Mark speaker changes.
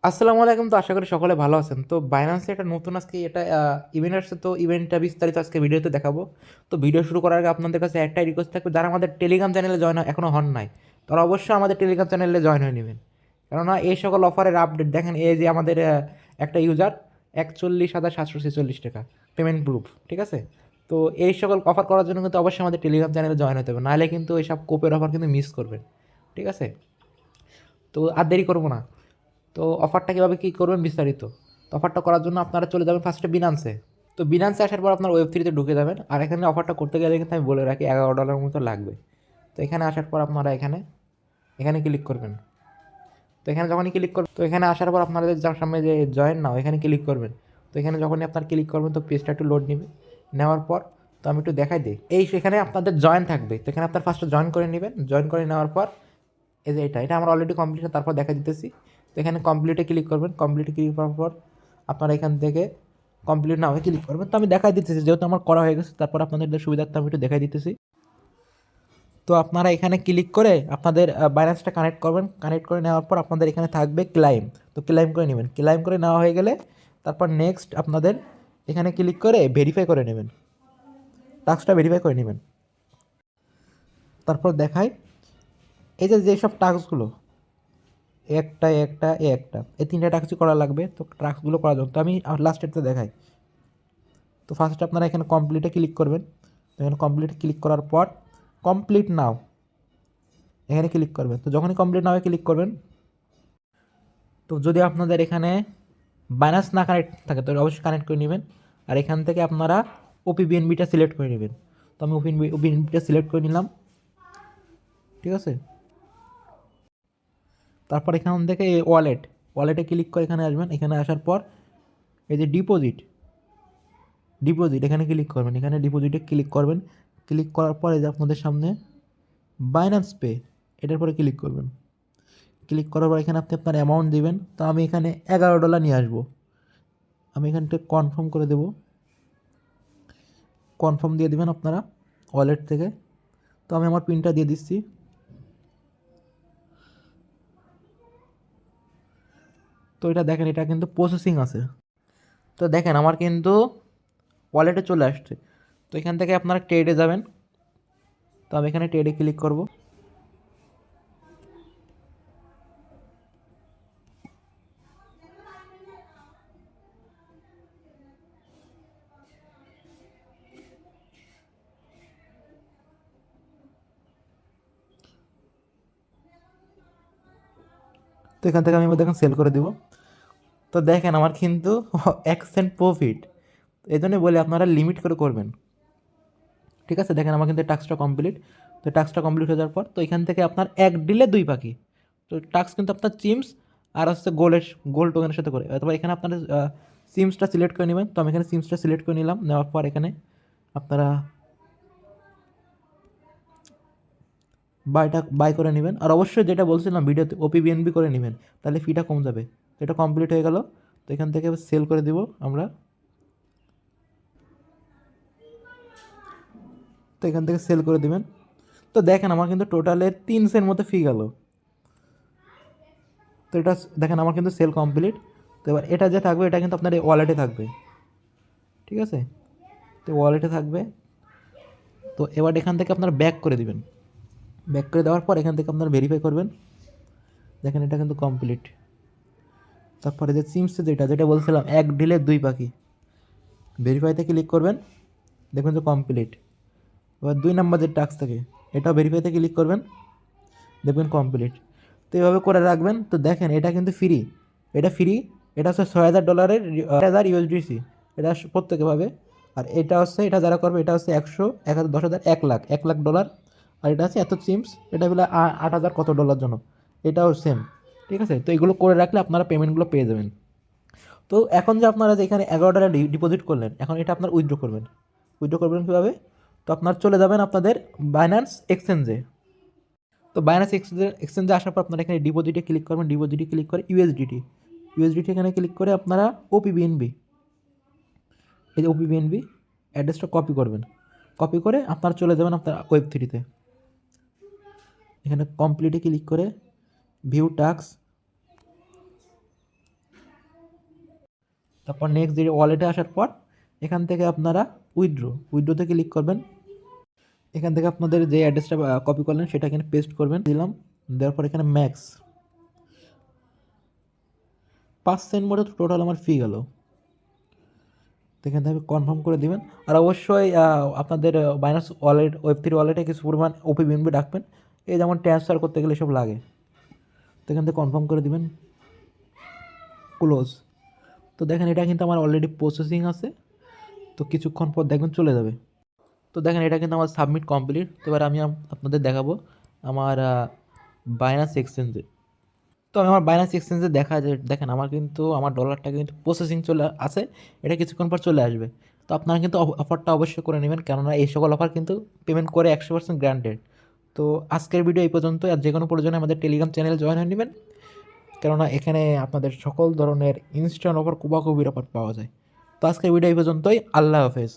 Speaker 1: আসসালামু আলাইকুম। তো আশা করি সকলে ভালো আছেন। তো বাইন্যান্সে একটা নতুন আজকে এটা ইভেন্ট আসছে। তো ইভেন্টটা বিস্তারিত আজকে ভিডিওতে দেখাবো। তো ভিডিও শুরু করার আগে আপনাদের কাছে একটাই রিকোয়েস্ট থাকবে, যারা আমাদের টেলিগ্রাম চ্যানেলে জয়েন এখনও হন নাই তারা অবশ্যই আমাদের টেলিগ্রাম চ্যানেলে জয়েন হয়ে নেবেন। কেননা এই সকল অফারের আপডেট দেখেন, এই যে আমাদের একটা ইউজার 41,746 টাকা পেমেন্ট প্রুফ, ঠিক আছে। তো এই সকল অফার করার জন্য কিন্তু অবশ্যই আমাদের টেলিগ্রাম চ্যানেলে জয়েন হতে হবে, নাহলে কিন্তু এইসব কোপের অফার কিন্তু মিস করবেন, ঠিক আছে। তো আর দেরি করবো না। তো অফারটা কীভাবে কী করবেন বিস্তারিত। তো অফারটা করার জন্য আপনারা চলে যাবেন ফার্স্টে বিনান্সে। তো বিনান্সে আসার পর আপনার ওয়েব 3-তে ঢুকে যাবেন। আর এখানে অফারটা করতে গেলে কিন্তু আমি বলে রাখি $11 মতো লাগবে। তো এখানে আসার পর আপনারা এখানে এখানে ক্লিক করবেন। তো এখানে যখনই ক্লিক করবেন, তো এখানে আসার পর আপনাদের যার সামনে যে জয়েন নাও এখানে ক্লিক করবেন। তো এখানে যখনই আপনার ক্লিক করবেন তো পেজটা একটু লোড নেবে। নেওয়ার পর তো আমি একটু দেখাই দিই, এই সেখানে আপনাদের জয়েন থাকবে। তো এখানে আপনার ফার্স্টে জয়েন করে নেবেন। জয়েন করে নেওয়ার পর এই যে এটা আমার অলরেডি কমপ্লিট, তারপর দেখা দিতেছি। তো এখানে কমপ্লিটে ক্লিক করবেন। কমপ্লিটে ক্লিক করার পর আপনারা এখান থেকে কমপ্লিট না হয়ে ক্লিক করবেন। তো আমি দেখাই দিতেছি, যেহেতু আমার করা হয়ে গেছে, তারপর আপনাদের সুবিধার্থে আমি একটু দেখাই দিতেছি। তো আপনারা এখানে ক্লিক করে আপনাদের বাইন্যান্সটা কানেক্ট করবেন। কানেক্ট করে নেওয়ার পর আপনাদের এখানে থাকবে ক্লাইম। তো ক্লাইম করে নেবেন। ক্লাইম করে নেওয়া হয়ে গেলে তারপর নেক্সট আপনাদের এখানে ক্লিক করে ভেরিফাই করে নেবেন। টাস্কটা ভেরিফাই করে নেবেন। তারপর দেখায় এই যে যেসব টাস্কগুলো একটা একটা একটা এই তিনটা টাস্কই করা লাগবে। তো টাস্কগুলো করার জন্য তো আমি লাস্টেরটা দেখাই। তো ফার্স্টে আপনারা এখানে কমপ্লিটে ক্লিক করবেন। তো এখানে কমপ্লিটে ক্লিক করার পর কমপ্লিট নাও এখানে ক্লিক করবেন। তো যখনই কমপ্লিট নাও ক্লিক করবেন, তো যদি আপনাদের এখানে বাইন্যান্স না কানেক্ট থাকে তো অবশ্যই কানেক্ট করে নেবেন। আর এখান থেকে আপনারা ওপিবিএনবিটা সিলেক্ট করে নেবেন। তো আমি ওপিবিএনবিটা সিলেক্ট করে নিলাম, ঠিক আছে। তারপর এখান থেকে ওয়ালেটে ক্লিক করে এখানে আসবেন। এখানে আসার পর এই যে ডিপোজিট এখানে ক্লিক করবেন। এখানে ডিপোজিটে ক্লিক করবেন। ক্লিক করার পরে যে আপনাদের সামনে বাইন্যান্স পে এটার পরে ক্লিক করবেন। ক্লিক করার পর এখানে আপনি আপনার অ্যামাউন্ট দিবেন। তো আমি এখানে $11 নিয়ে আসবো। আমি এখানটা কনফার্ম করে দেব। কনফার্ম দিয়ে দেবেন আপনারা ওয়ালেট থেকে। তো আমি আমার পিনটা দিয়ে দিচ্ছি। তো এটা দেখেন, এটা কিন্তু প্রসেসিং আছে। তো দেখেন আমার কিন্তু ওয়ালেটে চলে আসছে। তো এখান থেকে আপনারা ট্রেডে যাবেন। তো আমি এখানে ট্রেডে ক্লিক করব। তো এখান থেকে আমি এবার দেখেন সেল করে দিব। তো দেখেন আমার কিন্তু 1 সেন্ট প্রফিট। এই জন্যই বলি আপনারা লিমিট করে করবেন, ঠিক আছে। দেখেন আমার কিন্তু টাস্কটা কমপ্লিট। তো টাস্কটা কমপ্লিট হয়ে যাওয়ার পর তো এখান থেকে আপনার এক ডিলে দুই পাখি। তো টাস্ক কিন্তু আপনার চিমস আর হচ্ছে গোল্ড টোকেনের সাথে করে। অথবা এখানে আপনার সিমসটা সিলেক্ট করে নেবেন। তো আমি এখানে সিমসটা সিলেক্ট করে নিলাম। নেওয়ার পর এখানে আপনারা বাই করে নেবেন। আর অবশ্যই যেটা বলছিলাম ভিডিওতে ওপিবিএনবি করে নেবেন, তাহলে ফিটা কম যাবে। তো এটা কমপ্লিট হয়ে গেল। তো এখান থেকে সেল করে দিব আমরা। তো এখান থেকে সেল করে দিবেন। তো দেখেন আমার কিন্তু টোটালে 3 সেন্ট মতো ফি গেল। তো এটা দেখেন আমার কিন্তু সেল কমপ্লিট। তো এবার এটা যে থাকবে এটা কিন্তু আপনার এই ওয়ালেটে থাকবে, ঠিক আছে। তো ওয়ালেটে থাকবে। তো এবার এখান থেকে আপনার ব্যাক করে দিবেন। ব্যাক করে দেওয়ার পর এখান থেকে আপনার ভেরিফাই করবেন। দেখেন এটা কিন্তু কমপ্লিট। তারপরে যে সিমসে যেটা বলছিলাম এক ডিলে দুই পাখি, ভেরিফাইতে ক্লিক করবেন। দেখবেন যে কমপ্লিট। এবার 2 নাম্বার যে টাস্ক থাকে এটাও ভেরিফাইতে ক্লিক করবেন, দেখবেন কমপ্লিট। তো এইভাবে করে রাখবেন। তো দেখেন এটা কিন্তু ফ্রি, এটা ফ্রি। এটা হচ্ছে $6,000 USDC, এটা প্রত্যেকে পাবে। আর এটা হচ্ছে এটা যারা করবে এটা হচ্ছে 100, 1,000, 10,000, 1 লাখ, $1 লাখ। আর এটা হচ্ছে এত চিমস, এটা বলে 8,000 কত ডলার জন্য, এটাও সেম, ঠিক আছে। তো এগুলো করে রাখলে আপনারা পেমেন্টগুলো পেয়ে যাবেন। তো এখন যে আপনারা যে এখানে $11 ডিপোজিট করলেন, এখন এটা আপনার উইথড্র করবেন। উইথড্র করবেন কীভাবে? তো আপনার চলে যাবেন আপনাদের বাইন্যান্স এক্সচেঞ্জে। তো বাইন্যান্স এক্সচেঞ্জে আসার পর আপনারা এখানে ডিপোজিটে ক্লিক করবেন। ডিপোজিটে ক্লিক করে ইউএসডিটি এখানে ক্লিক করে আপনারা ওপিবিএনবি, এই যে ওপিবিএনবি অ্যাড্রেসটা কপি করবেন। কপি করে আপনারা চলে যাবেন আপনার ওয়েব 3-তে। এখানে কমপ্লিটে ক্লিক করে ভিউ টাস্ক, তারপর নেক্সট যে ওয়ালেটে আসার পর এখান থেকে আপনারা উইথড্রোতে ক্লিক করবেন। এখান থেকে আপনাদের যে অ্যাড্রেসটা কপি করলেন সেটা এখানে পেস্ট করবেন, দিলাম। দেওয়ার পর এখানে ম্যাক্স 5 সেন্ট মতো টোটাল আমার ফি গেল। তো এখান থেকে কনফার্ম করে দিবেন। আর অবশ্যই আপনাদের বাইনান্স ওয়েব3 ওয়ালেটে কিছু পরিমাণ ওপিবিএনবি রাখবেন, এই যেমন ট্রান্সফার করতে গেলে সব লাগে। তো এখান থেকে কনফার্ম করে দিবেন, ক্লোজ। তো দেখেন এটা কিন্তু আমার অলরেডি প্রসেসিং আছে, তো কিছুক্ষণ পর দেখবেন চলে যাবে। তো দেখেন এটা কিন্তু আমার সাবমিট কমপ্লিট। তো এবার আমি আপনাদের দেখাবো আমার বাইনান্স এক্সচেঞ্জে। তো আমি আমার বাইনান্স এক্সচেঞ্জে দেখা যায়, দেখেন আমার কিন্তু আমার ডলারটা কিন্তু প্রসেসিং চলে আছে, এটা কিছুক্ষণ পর চলে আসবে। তো আপনারা কিন্তু অফারটা অবশ্যই করে নেবেন, কেননা এই সকল অফার কিন্তু পেমেন্ট করে 100% গ্রান্টেড। তো আজকের ভিডিও এই পর্যন্ত। আর যে কোনো প্রয়োজনে আমাদের টেলিগ্রাম চ্যানেল জয়েন হয়ে নেবেন, কেননা এখানে আপনাদের সকল ধরনের ইনস্ট্যান্ট অফার, কুবাকুবির অফার পাওয়া যায়। তো আজকের ভিডিও এই পর্যন্তই। আল্লাহ হাফেজ।